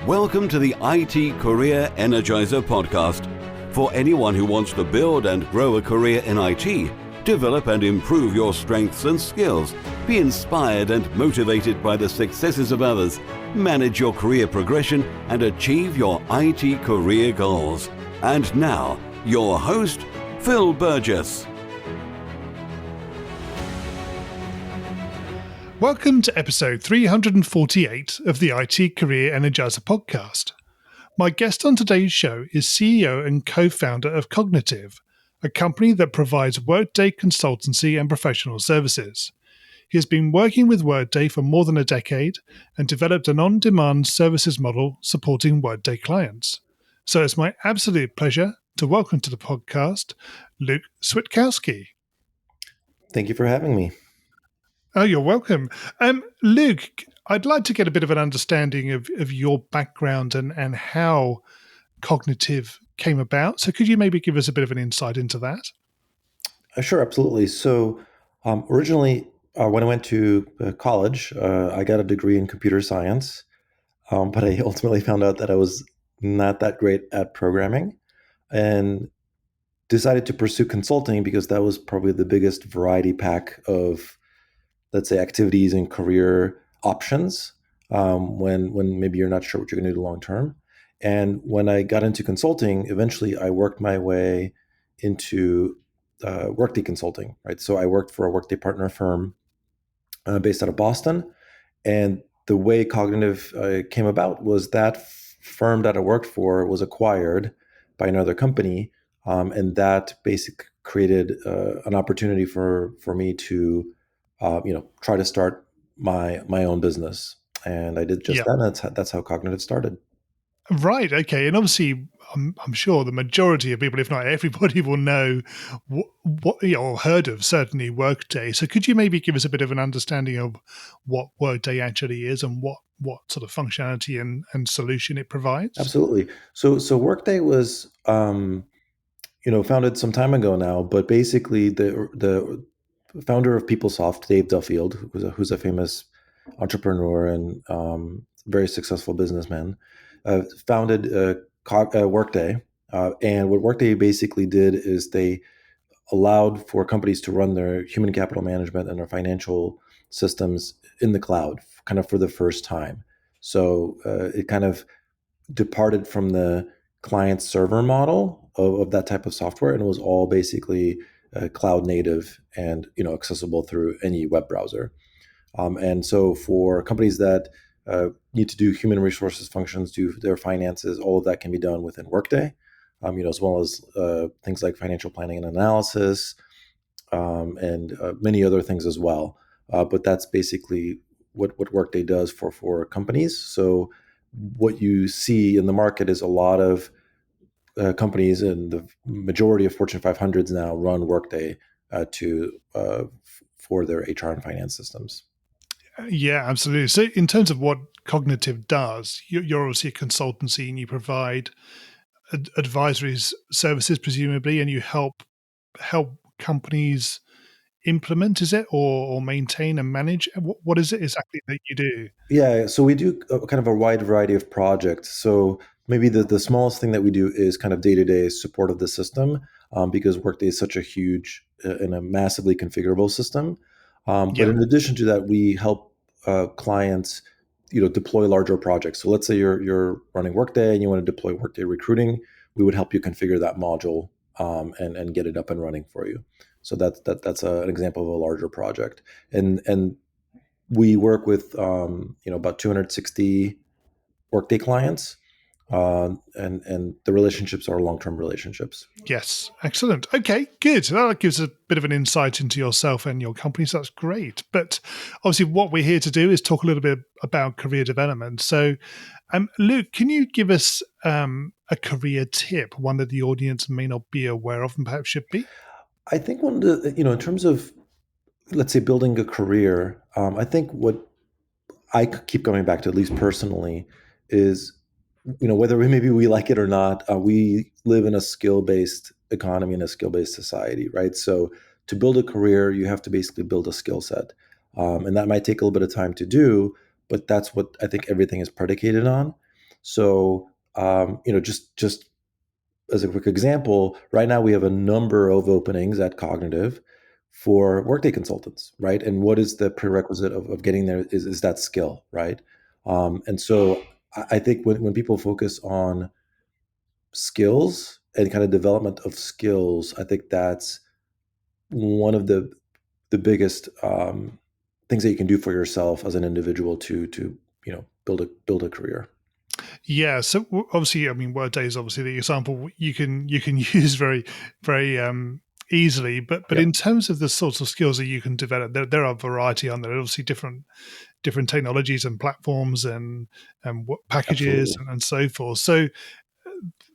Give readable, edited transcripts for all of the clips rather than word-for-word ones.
Welcome to the IT Career Energizer podcast. For anyone who wants to build and grow a career in IT, develop and improve your strengths and skills, be inspired and motivated by the successes of others, manage your career progression, and achieve your IT career goals. And now, your host, Phil Burgess. Welcome to episode 348 of the IT Career Energizer podcast. My guest on today's show is CEO and co-founder of Kognitiv, a company that provides Workday consultancy and professional services. He has been working with Workday for more than a decade and developed an on-demand services model supporting Workday clients. So it's my absolute pleasure to welcome to the podcast, Luke Switkowski. Thank you for having me. Oh, you're welcome. Luke, I'd like to get a bit of an understanding of your background and how Kognitiv came about. So could you maybe give us a bit of an insight into that? Sure, absolutely. So originally, when I went to college, I got a degree in computer science, but I ultimately found out that I was not that great at programming and decided to pursue consulting because that was probably the biggest variety pack of, let's say, activities and career options when maybe you're not sure what you're going to do long term. And when I got into consulting, eventually I worked my way into Workday consulting, right? So I worked for a Workday partner firm based out of Boston. And the way Kognitiv came about was that firm that I worked for was acquired by another company. And that basically created an opportunity for me to try to start my own business, and I did just that. And that's how Kognitiv started. Right. Okay. And obviously, I'm sure the majority of people, if not everybody, will know what or heard of certainly Workday. So could you maybe give us a bit of an understanding of what Workday actually is and what sort of functionality and solution it provides? Absolutely. So Workday was founded some time ago now, but basically the founder of PeopleSoft, Dave Duffield, who's a famous entrepreneur and very successful businessman, founded Workday. And what Workday basically did is they allowed for companies to run their human capital management and their financial systems in the cloud, kind of for the first time. So it kind of departed from the client server model of that type of software, and it was all basically cloud native and accessible through any web browser. And so for companies that need to do human resources functions, do their finances, all of that can be done within Workday, as well as things like financial planning and analysis, and many other things as well. But that's basically what Workday does for companies. So what you see in the market is a lot of companies, and the majority of Fortune 500s now run Workday for their HR and finance systems. Yeah, absolutely. So in terms of what Kognitiv does, you're obviously a consultancy and you provide advisory services, presumably, and you help companies implement, is it, or maintain and manage? What is it exactly that you do? Yeah, so we do kind of a wide variety of projects. So maybe the smallest thing that we do is kind of day-to-day support of the system, because Workday is such a huge and a massively configurable system. But in addition to that, we help clients, deploy larger projects. So let's say you're running Workday and you want to deploy Workday recruiting, we would help you configure that module and get it up and running for you. So that's an example of a larger project. And we work with about 260 Workday clients, and the relationships are long-term relationships. Yes, excellent. Okay, good. That gives a bit of an insight into yourself and your company, so that's great. But obviously what we're here to do is talk a little bit about career development. So, Luke, can you give us a career tip, one that the audience may not be aware of and perhaps should be? I think one of the, in terms of, let's say, building a career, I think what I keep going back to, at least personally, is whether maybe we like it or not, we live in a skill-based economy and a skill-based society, right? So to build a career, you have to basically build a skill set, and that might take a little bit of time to do, but that's what I think everything is predicated on. So, just as a quick example, right now we have a number of openings at Kognitiv for Workday consultants, right? And what is the prerequisite of getting there is that skill, right? And so I think when people focus on skills and kind of development of skills, I think that's one of the biggest things that you can do for yourself as an individual to build a career. Yeah, so obviously, I mean, Workday is obviously the example you can use very easily. But Yeah, in terms of the sorts of skills that you can develop, there are a variety on there. Obviously, different technologies and platforms and what packages absolutely. and so forth. So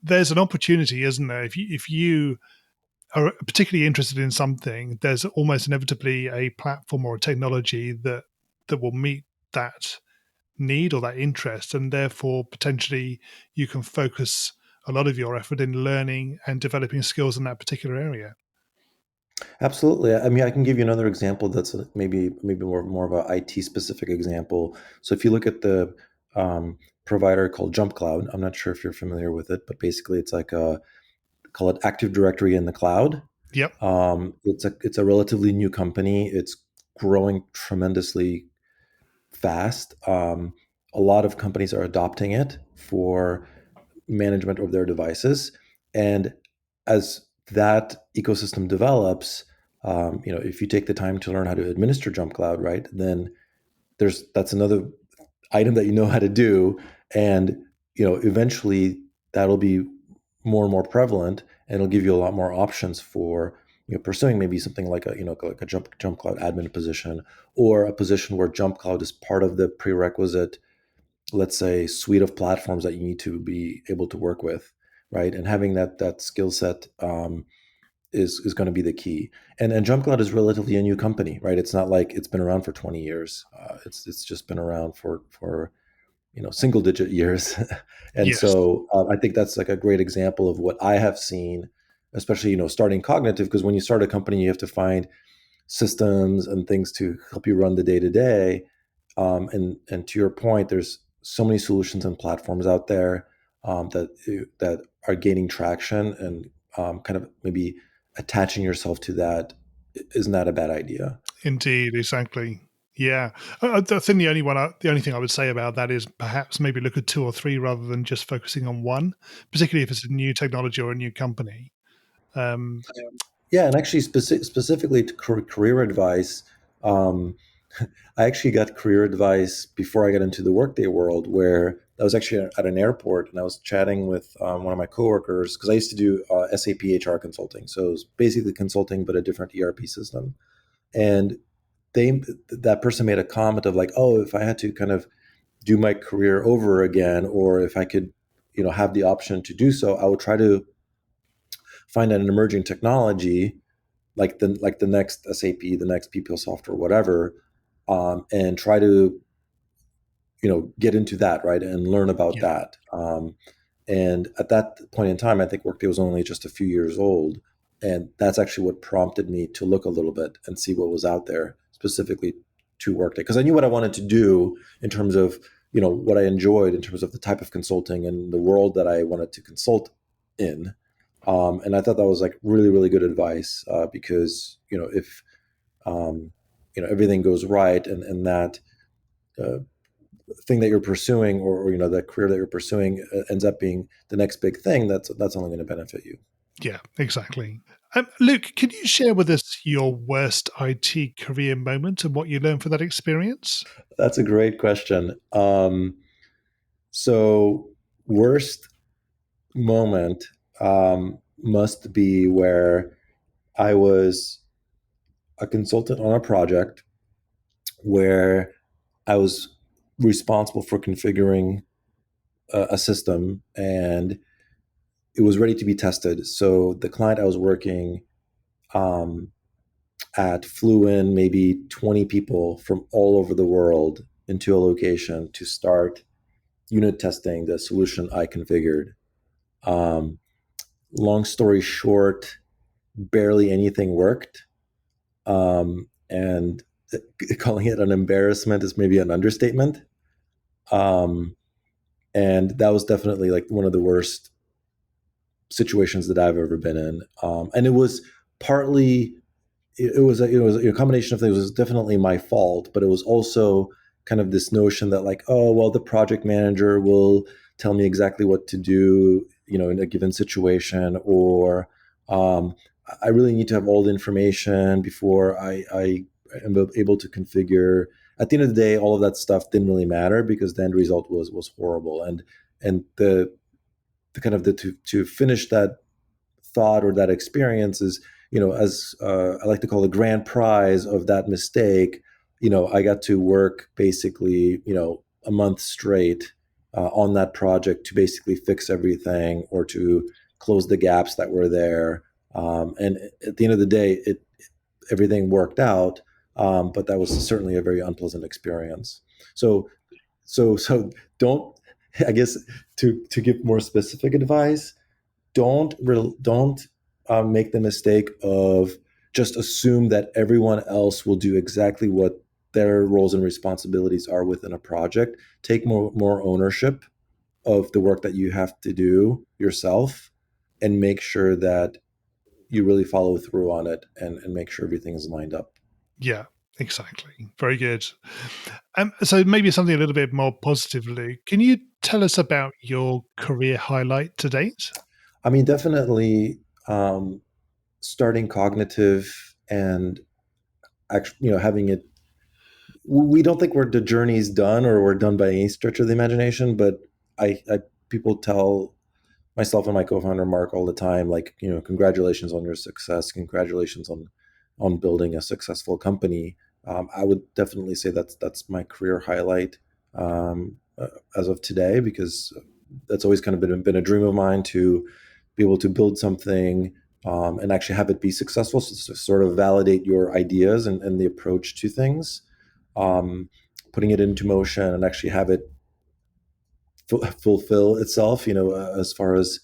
there's an opportunity, isn't there? If you are particularly interested in something, there's almost inevitably a platform or a technology that will meet that need or that interest, and therefore potentially you can focus a lot of your effort in learning and developing skills in that particular area. Absolutely. I mean, I can give you another example that's maybe more of a IT specific example. So if you look at the provider called Jump Cloud, I'm not sure if you're familiar with it, but basically it's like call it Active Directory in the cloud. Yep. It's a relatively new company. It's growing tremendously fast. A lot of companies are adopting it for management of their devices, and as that ecosystem develops, if you take the time to learn how to administer Jump Cloud, right, then that's another item that you know how to do, and eventually that'll be more and more prevalent, and it'll give you a lot more options for pursuing maybe something like a Jump Cloud admin position, or a position where Jump Cloud is part of the prerequisite, let's say, suite of platforms that you need to be able to work with, right? And having that skill set is going to be the key. And Jump Cloud is relatively a new company, right? It's not like it's been around for 20 years. It's just been around for single digit years. And Yes. so I think that's like a great example of what I have seen, especially starting Kognitiv, because when you start a company, you have to find systems and things to help you run the day to day. And to your point, there's so many solutions and platforms out there that are gaining traction, and kind of maybe attaching yourself to that isn't that a bad idea. Indeed, exactly. Yeah, I think the only thing I would say about that is perhaps maybe look at two or three rather than just focusing on one, particularly if it's a new technology or a new company. Um, Yeah, and actually, specifically to career advice, um, I actually got career advice before I got into the Workday world, where I was actually at an airport and I was chatting with one of my coworkers, because I used to do SAP HR consulting. So it was basically consulting, but a different ERP system. And that person made a comment of like, oh, if I had to kind of do my career over again, or if I could, have the option to do so, I would try to find an emerging technology like the next SAP, the next PPO software, whatever, and try to get into that, right, and learn about yeah, that. And at that point in time, I think Workday was only just a few years old, and that's actually what prompted me to look a little bit and see what was out there specifically to Workday, because I knew what I wanted to do in terms of what I enjoyed in terms of the type of consulting and the world that I wanted to consult in. And I thought that was like really, really good advice, because if everything goes right, and that uh, thing that you're pursuing, or that career that you're pursuing ends up being the next big thing, that's only going to benefit you. yeah, exactly. Luke, can you share with us your worst IT career moment and what you learned from that experience? That's a great question. So worst moment must be where I was a consultant on a project where I was responsible for configuring a system, and it was ready to be tested. So the client I was working um, at flew in maybe 20 people from all over the world into a location to start unit testing the solution I configured. Um, Long story short, barely anything worked. And calling it an embarrassment is maybe an understatement. Um, And that was definitely like one of the worst situations that I've ever been in. And it was partly, it was a combination of things. It was definitely my fault, but it was also kind of this notion that like, oh, well, the project manager will tell me exactly what to do, in a given situation, or I really need to have all the information before I am able to configure. At the end of the day, all of that stuff didn't really matter because the end result was horrible. And the kind of to finish that thought or that experience is, as I like to call the grand prize of that mistake. I got to work basically, a month straight on that project to basically fix everything or to close the gaps that were there. And at the end of the day, everything worked out, but that was certainly a very unpleasant experience. So don't, I guess, to give more specific advice, don't make the mistake of just assume that everyone else will do exactly what their roles and responsibilities are within a project. Take more ownership of the work that you have to do yourself, and make sure that you really follow through on it, and make sure everything is lined up. Yeah, exactly. Very good. So maybe something a little bit more positive, Luke. Can you tell us about your career highlight to date? I mean, definitely starting Kognitiv and actually, having it. We don't think the journey's done or we're done by any stretch of the imagination, but I people tell myself and my co-founder Mark all the time, like, congratulations on your success, congratulations on building a successful company. I would definitely say that's my career highlight as of today, because that's always kind of been a dream of mine to be able to build something and actually have it be successful, so to sort of validate your ideas and the approach to things, putting it into motion and actually have it fulfill itself, as far as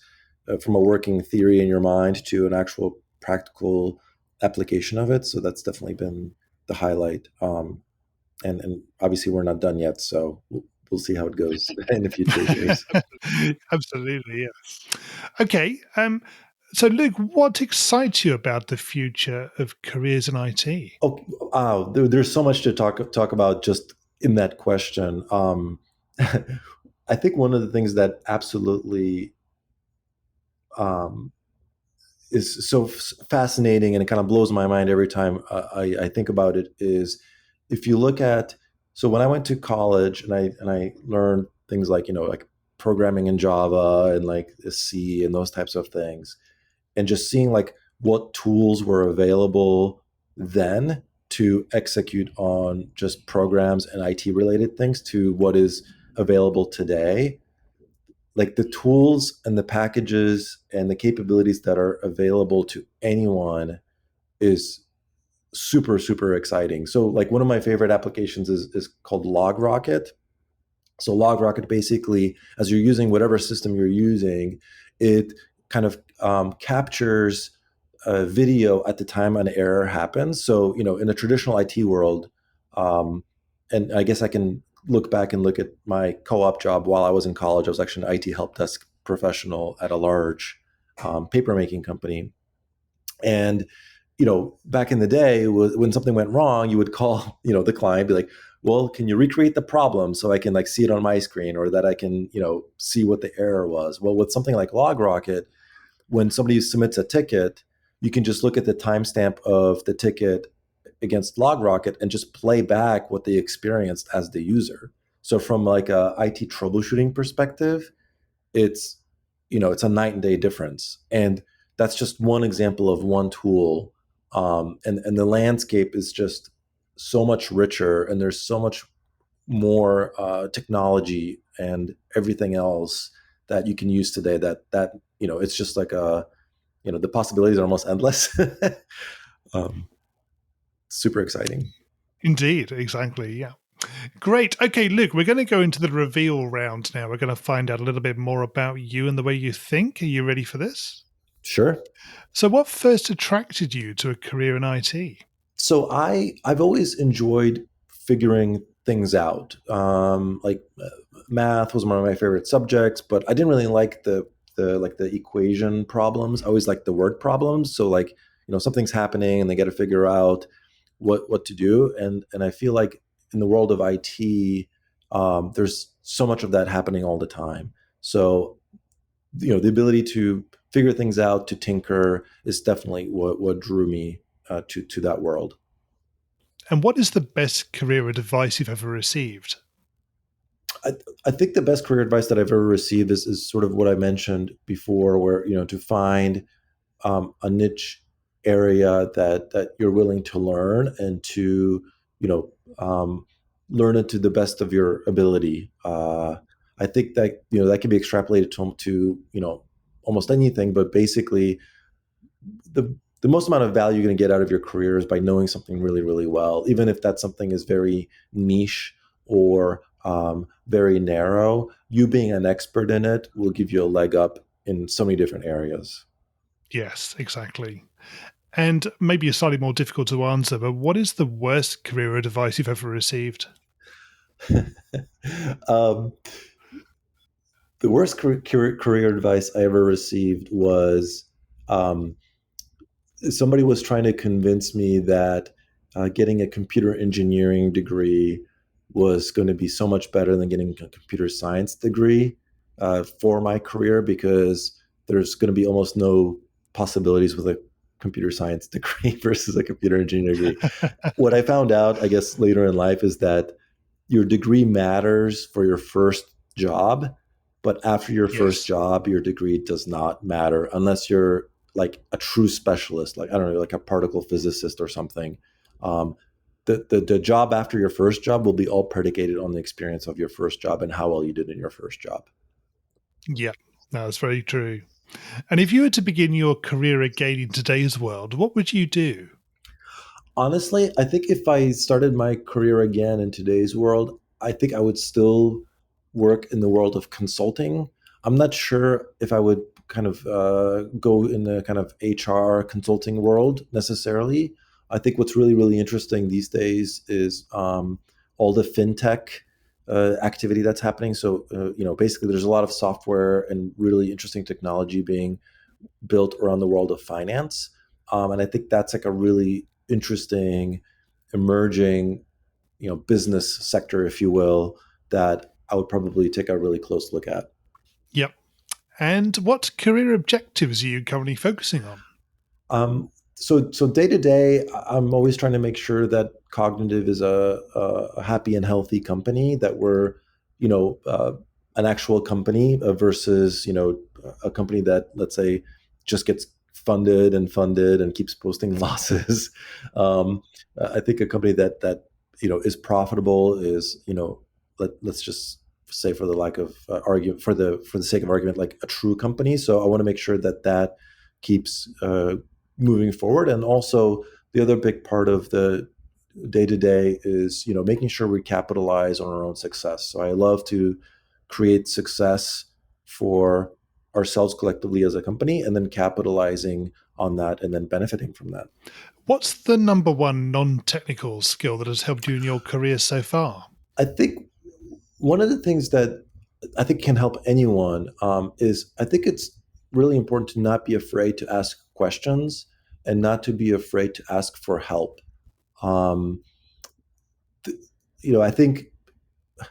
from a working theory in your mind to an actual practical application of it. So that's definitely been the highlight. And obviously we're not done yet, so we'll see how it goes in the future years. Absolutely, yes. Okay. So, Luke, what excites you about the future of careers in IT? Oh, wow, there's so much to talk about just in that question. I think one of the things that absolutely um, is so fascinating, and it kind of blows my mind every time I think about it, is if you look at, so when I went to college and I learned things like, like programming in Java and like C and those types of things, and just seeing like what tools were available then to execute on just programs and IT related things to what is available today, like the tools and the packages and the capabilities that are available to anyone is super, super exciting. So like one of my favorite applications is called LogRocket. So LogRocket, basically, as you're using whatever system you're using, it kind of captures a video at the time an error happens. So, in a traditional IT world, um, and I guess I can look back and look at my co-op job while I was in college. I was actually an IT help desk professional at a large paper making company. And back in the day, when something went wrong, you would call the client, be like, well, can you recreate the problem so I can like see it on my screen, or that I can see what the error was. Well, with something like LogRocket, when somebody submits a ticket, you can just look at the timestamp of the ticket against LogRocket and just play back what they experienced as the user. So from like a IT troubleshooting perspective, it's it's a night and day difference. And that's just one example of one tool. And the landscape is just so much richer, and there's so much more technology and everything else that you can use today, that it's just like the possibilities are almost endless. um, Super exciting. Indeed, exactly. Yeah. Great. Okay, Luke, we're going to go into the reveal round now. We're going to find out a little bit more about you and the way you think. Are you ready for this? Sure. So, what first attracted you to a career in IT? So I've always enjoyed figuring things out. Math was one of my favorite subjects, but I didn't really like the equation problems. I always liked the word problems. So like, something's happening and they got to figure out what to do. And I feel like in the world of IT, there's so much of that happening all the time. So, the ability to figure things out, to tinker, is definitely what drew me to that world. And what is the best career advice you've ever received? I think the best career advice that I've ever received is sort of what I mentioned before, where to find a niche area that you're willing to learn, and to learn it to the best of your ability. I think that that can be extrapolated to almost anything, but basically the most amount of value you're going to get out of your career is by knowing something really, really well, even if that something is very niche or very narrow. You being an expert in it will give you a leg up in so many different areas. Yes, exactly. And maybe a slightly more difficult to answer, but what is the worst career advice you've ever received? um, the worst career advice I ever received was um, somebody was trying to convince me that getting a computer engineering degree was going to be so much better than getting a computer science degree for my career, because there's going to be almost no possibilities with a computer science degree versus a computer engineering degree. What I found out, I guess, later in life is that your degree matters for your first job, but after your first job, your degree does not matter unless you're like a true specialist, like, I don't know, like a particle physicist or something. The job after your first job will be all predicated on the experience of your first job and how well you did in your first job. Yeah, that's very true. And if you were to begin your career again in today's world, what would you do? Honestly, I think if I started my career again in today's world, I think I would still work in the world of consulting. I'm not sure if I would kind of go in the kind of HR consulting world necessarily. I think what's really, really interesting these days is all the fintech activity that's happening. So, basically, there's a lot of software and really interesting technology being built around the world of finance. And I think that's like a really interesting, emerging, business sector, if you will, that I would probably take a really close look at. Yep. And what career objectives are you currently focusing on? So day to day, I'm always trying to make sure that Kognitiv is a happy and healthy company, that we're, an actual company versus, a company that, let's say, just gets funded and keeps posting losses. I think a company that is profitable is, let's just say, for the lack of argument, for the sake of argument, like a true company. So I want to make sure that keeps moving forward. And also, the other big part of the day to day is making sure we capitalize on our own success. So I love to create success for ourselves collectively as a company, and then capitalizing on that and then benefiting from that. What's the number one non-technical skill that has helped you in your career so far? I think one of the things that I think can help anyone is, I think it's really important to not be afraid to ask questions and not to be afraid to ask for help. Um, I think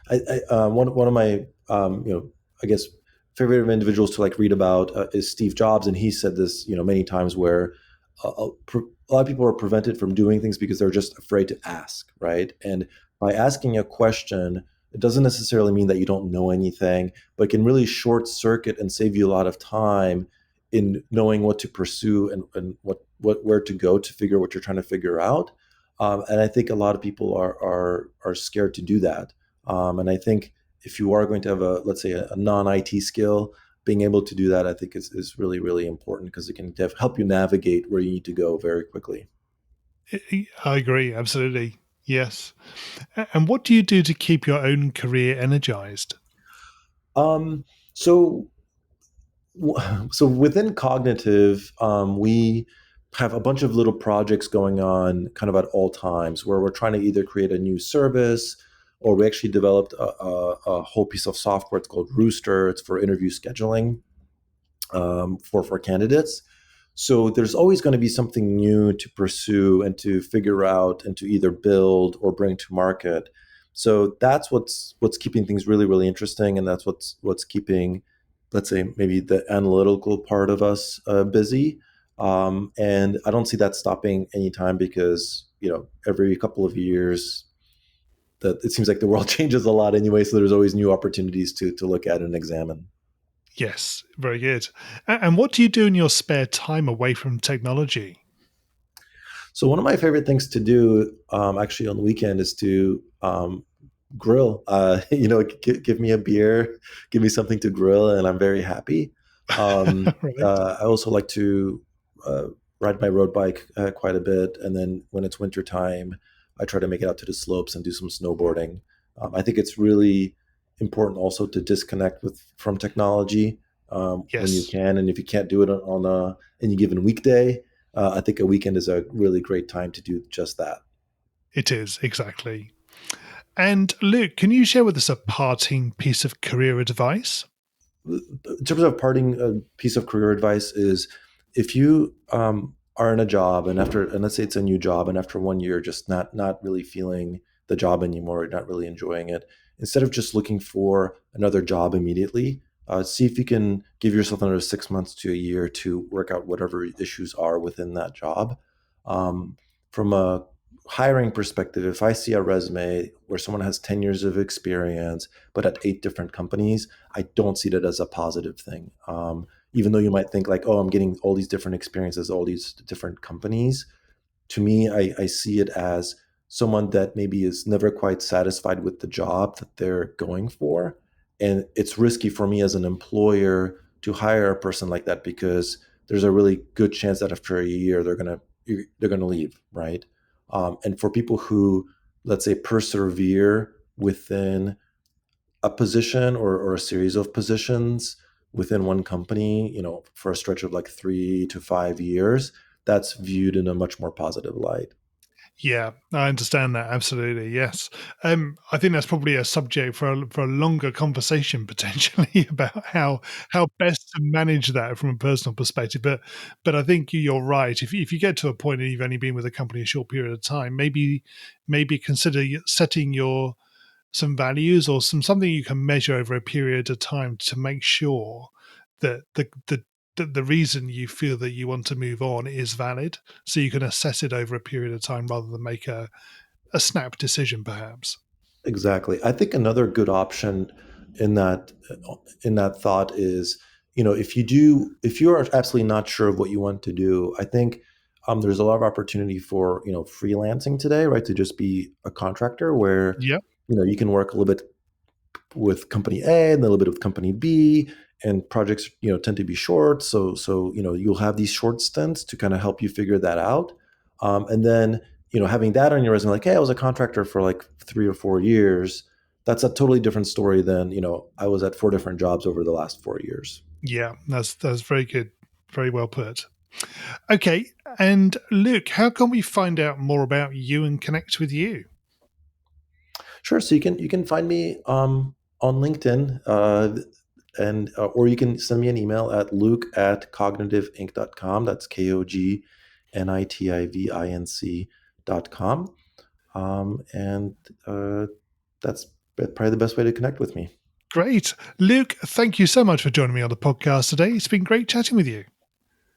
one of my I guess favorite individuals to like read about is Steve Jobs, and he said this many times, where a lot of people are prevented from doing things because they're just afraid to ask, right? And by asking a question, it doesn't necessarily mean that you don't know anything, but it can really short circuit and save you a lot of time in knowing what to pursue, and where to go to figure what you're trying to figure out. And I think a lot of people are scared to do that. And I think if you are going to have let's say a non-IT skill, being able to do that, I think is really, really important, because it can help you navigate where you need to go very quickly. I agree, absolutely. Yes. And what do you do to keep your own career energized? Um, so so within Kognitiv, we have a bunch of little projects going on kind of at all times, where we're trying to either create a new service, or we actually developed a whole piece of software. It's called Rooster. It's for interview scheduling for candidates. So there's always going to be something new to pursue and to figure out and to either build or bring to market. So that's what's keeping things really, really interesting, and that's what's keeping, let's say, maybe the analytical part of us busy. And I don't see that stopping anytime because every couple of years, that it seems like the world changes a lot anyway. So there's always new opportunities to look at and examine. Yes, very good. And what do you do in your spare time away from technology? So one of my favorite things to do, actually on the weekend, is to grill. Give me a beer, give me something to grill, and I'm very happy. Right. I also like to ride my road bike quite a bit, and then when it's winter time, I try to make it out to the slopes and do some snowboarding. I think it's really important also to disconnect from technology when you can, and if you can't do it on any given weekday, I think a weekend is a really great time to do just that. It is, exactly. And Luke, can you share with us a parting piece of career advice? In terms of parting piece of career advice is, if you are in a job and let's say it's a new job, and after 1 year just not really feeling the job anymore, not really enjoying it, instead of just looking for another job immediately, see if you can give yourself another 6 months to a year to work out whatever issues are within that job. From a hiring perspective, if I see a resume where someone has 10 years of experience, but at 8 different companies, I don't see that as a positive thing. Even though you might think like, oh, I'm getting all these different experiences, all these different companies. To me, I see it as someone that maybe is never quite satisfied with the job that they're going for. And it's risky for me as an employer to hire a person like that, because there's a really good chance that after a year they're gonna leave, right? And for people who, let's say, persevere within a position or a series of positions within one company, for a stretch of like 3 to 5 years, that's viewed in a much more positive light. Yeah, I understand that. Absolutely. Yes. I think that's probably a subject for a longer conversation potentially about how best to manage that from a personal perspective. But I think you're right. If you get to a point and you've only been with a company a short period of time, maybe consider setting some values or something you can measure over a period of time to make sure that the reason you feel that you want to move on is valid, so you can assess it over a period of time rather than make a snap decision, perhaps. Exactly. I think another good option in that thought is, if you are absolutely not sure of what you want to do, I think there's a lot of opportunity for freelancing today, right? To just be a contractor where Yep. you can work a little bit with company A and a little bit with company B, and projects tend to be short, so you'll have these short stints to kind of help you figure that out, and then having that on your resume, like, hey, I was a contractor for like 3 or 4 years, that's a totally different story than I was at 4 different jobs over the last 4 years. Yeah, that's very good, very well put. Okay, and Luke, how can we find out more about you and connect with you? Sure. So you can find me on LinkedIn, and or you can send me an email at luke@cognitivinc.com. That's KOGNITIVINC.com. And that's probably the best way to connect with me. Great. Luke, thank you so much for joining me on the podcast today. It's been great chatting with you.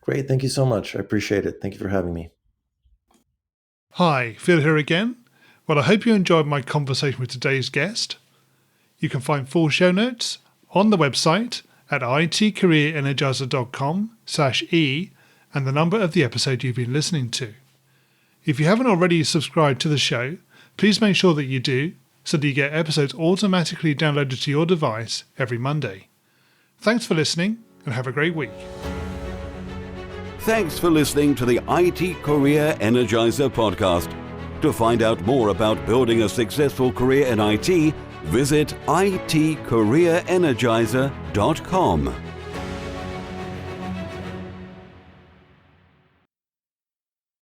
Great. Thank you so much. I appreciate it. Thank you for having me. Hi, Phil here again. Well, I hope you enjoyed my conversation with today's guest. You can find full show notes on the website at itcareerenergizer.com/e and the number of the episode you've been listening to. If you haven't already subscribed to the show, please make sure that you do, so that you get episodes automatically downloaded to your device every Monday. Thanks for listening and have a great week. Thanks for listening to the IT Career Energizer podcast. To find out more about building a successful career in IT, visit itcareerenergizer.com.